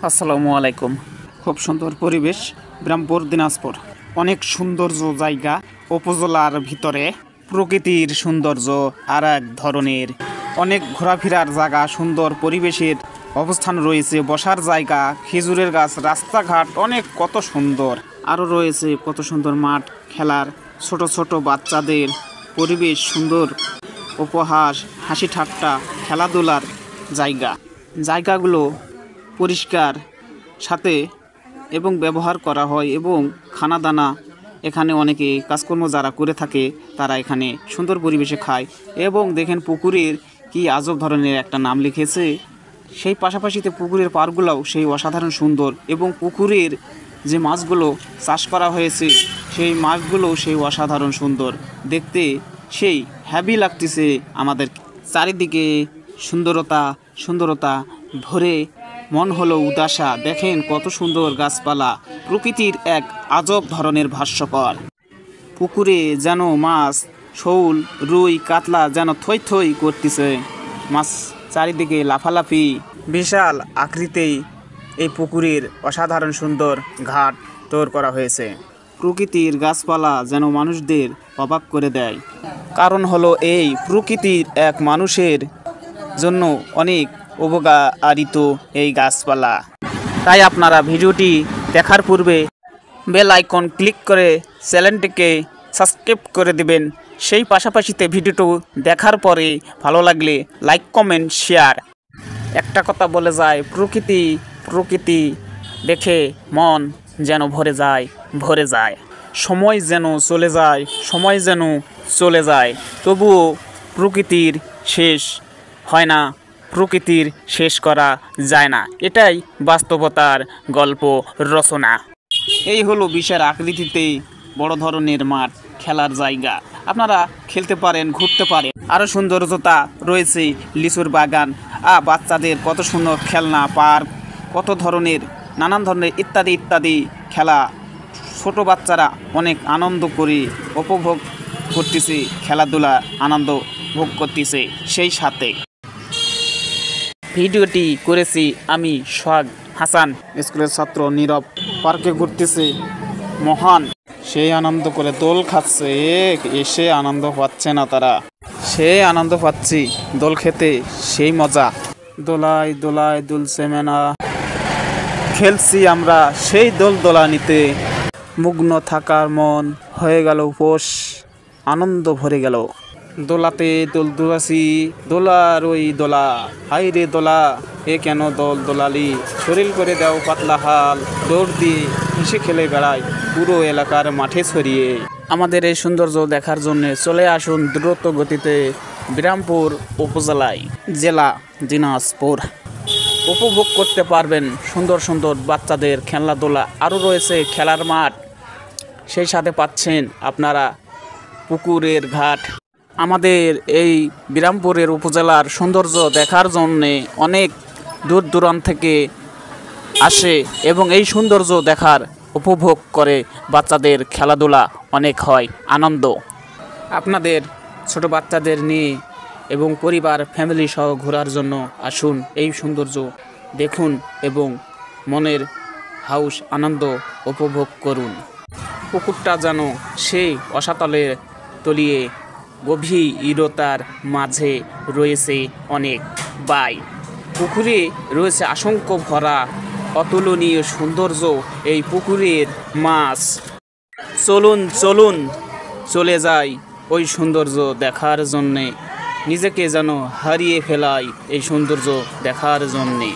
আসসালামু আলাইকুম। খুব সুন্দর পরিবেশ, বিরামপুর দিনাজপুর। অনেক সৌন্দর্য জায়গা, উপজেলার ভিতরে প্রকৃতির সৌন্দর্য আর এক ধরনের। অনেক ঘোরাফেরার জায়গা, সুন্দর পরিবেশের অবস্থান রয়েছে, বসার জায়গা, খেজুরের গাছ, রাস্তাঘাট অনেক কত সুন্দর। আরও রয়েছে কত সুন্দর মাঠ খেলার, ছোট ছোট বাচ্চাদের পরিবেশ সুন্দর, উপহাস, হাসি ঠাট্টা, খেলাধুলার জায়গাগুলো পরিষ্কার সাথে এবং ব্যবহার করা হয় এবং খানা দানা এখানে অনেকে কাজকর্ম যারা করে থাকে তারা এখানে সুন্দর পরিবেশে খায়। এবং দেখেন পুকুরের কি আজব ধরনের একটা নাম লিখেছে। সেই পাশাপাশিতে পুকুরের পাড়গুলোও সেই অসাধারণ সুন্দর এবং পুকুরের যে মাছগুলো চাষ করা হয়েছে সেই মাছগুলো সেই অসাধারণ সুন্দর দেখতে, সেই হ্যাপি লাগতেছে আমাদের। চারিদিকে সুন্দরতা ভরে মন হলো উদাসা। দেখেন কত সুন্দর গাছপালা, প্রকৃতির এক আজব ধরনের ভাস্যকর। পুকুরে যেন মাছ, শৌল, রুই, কাতলা যেন থই থই করতেছে। মাছ চারিদিকে লাফালাফি, বিশাল আকৃতি। এই পুকুরের অসাধারণ সুন্দর ঘাট তৈরি করা হয়েছে। প্রকৃতির গাছপালা যেন মানুষদের অবাক করে দেয়। কারণ হলো এই প্রকৃতির এক মানুষের জন্য অনেক উপকারিত এই গাছপালা। তাই আপনারা ভিডিওটি দেখার পূর্বে বেল আইকন ক্লিক করে চ্যানেলটিকে সাবস্ক্রাইব করে দিবেন। সেই পাশাপাশিতে ভিডিওটি দেখার পরে ভালো লাগলে লাইক, কমেন্ট, শেয়ার। একটা কথা বলে যায়, প্রকৃতি দেখে মন যেন ভরে যায়। সময় যেন চলে যায় তবুও প্রকৃতির শেষ হয় না, প্রকৃতির শেষ করা যায় না। এটাই বাস্তবতার গল্প রচনা। এই হলো বিশাল আকৃতিতে বড় ধরনের মাঠ, খেলার জায়গা। আপনারা খেলতে পারেন, ঘুরতে পারেন। আরও সৌন্দর্যতা রয়েছে লিচুর বাগান, বাচ্চাদের কত সুন্দর খেলনা পার্ক, কত ধরনের নানান ধরনের ইত্যাদি খেলা। ছোট বাচ্চারা অনেক আনন্দ করে উপভোগ করতেছে, খেলাধুলা আনন্দ ভোগ করতেছে। সেই সাথে ভিডিওটি করেছি আমি সোহাগ হাসান, স্কুলের ছাত্র নীরব। পার্কে ঘুরতেছে মহান, সেই আনন্দ করে দোল খাচ্ছে। এসে আনন্দ পাচ্ছে না তারা, সেই আনন্দ পাচ্ছি দোল খেতে, সেই মজা। দোলায় দুলছে মেনা, খেলছি আমরা সেই দোলা নিতে। মুগ্ন থাকার মন হয়ে গেল উপোস, আনন্দ ভরে গেল। দোলাতে দুলাছি, দোলার ওই দোলা, হাই রে দোলা এ কেন দোলালি, শরীর করে দাও পাতলা হাল, দৌড় দিয়ে হেসে খেলে বেড়ায় পুরো এলাকার মাঠে ছড়িয়ে। আমাদের এই সৌন্দর্য দেখার জন্য চলে আসুন দ্রুত গতিতে বিরামপুর উপজেলায়, জেলা দিনাজপুর। উপভোগ করতে পারবেন সুন্দর বাচ্চাদের খেলাধুলা। আরও রয়েছে খেলার মাঠ, সেই সাথে পাচ্ছেন আপনারা পুকুরের ঘাট। আমাদের এই বিরামপুরের উপজেলার সৌন্দর্য দেখার জন্যে অনেক দূর দূরান্ত থেকে আসে এবং এই সৌন্দর্য দেখার উপভোগ করে। বাচ্চাদের খেলাধুলা অনেক হয় আনন্দ। আপনাদের ছোট বাচ্চাদের নিয়ে এবং পরিবার ফ্যামিলি সহ ঘোরার জন্য আসুন, এই সৌন্দর্য দেখুন এবং মনের হাউস আনন্দ উপভোগ করুন। পুকুরটা যেন সেই অসাতলে তলিয়ে গভীরতার মাঝে রয়েছে অনেক বাই। পুকুরে রয়েছে অসংখ্য ভরা অতুলনীয় সৌন্দর্য এই পুকুরের মাছ। চলুন চলে যাই ওই সৌন্দর্য দেখার জন্যে, নিজেকে যেন হারিয়ে ফেলাই এই সৌন্দর্য দেখার জন্যে।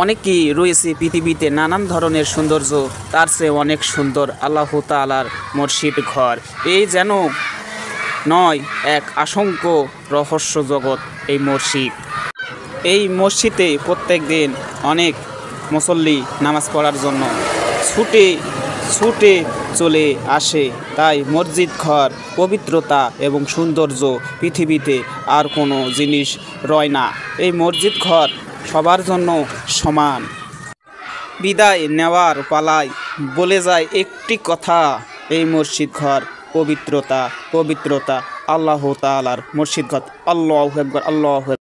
অনেকই রয়েছে পৃথিবীতে নানান ধরনের সৌন্দর্য, তার চেয়ে অনেক সুন্দর আল্লাহ তাআলার মসজিদ ঘর। এই যেন নয় এক অসংখ্য রহস্য জগৎ এই মসজিদ। এই মসজিদে প্রত্যেক দিন অনেক মুসল্লি নামাজ পড়ার জন্য ছুটে চলে আসে। তাই মসজিদ ঘর পবিত্রতা এবং সৌন্দর্য পৃথিবীতে আর কোনো জিনিস রয় না। এই মসজিদ ঘর সবার জন্য সমান। বিদায় নেওয়ার পালায় বলে যায় একটি কথা, এই মসজিদ ঘর পবিত্রতা আল্লাহ তাআলার মসজিদ ঘর। আল্লাহু আকবার, আল্লাহু আকবার।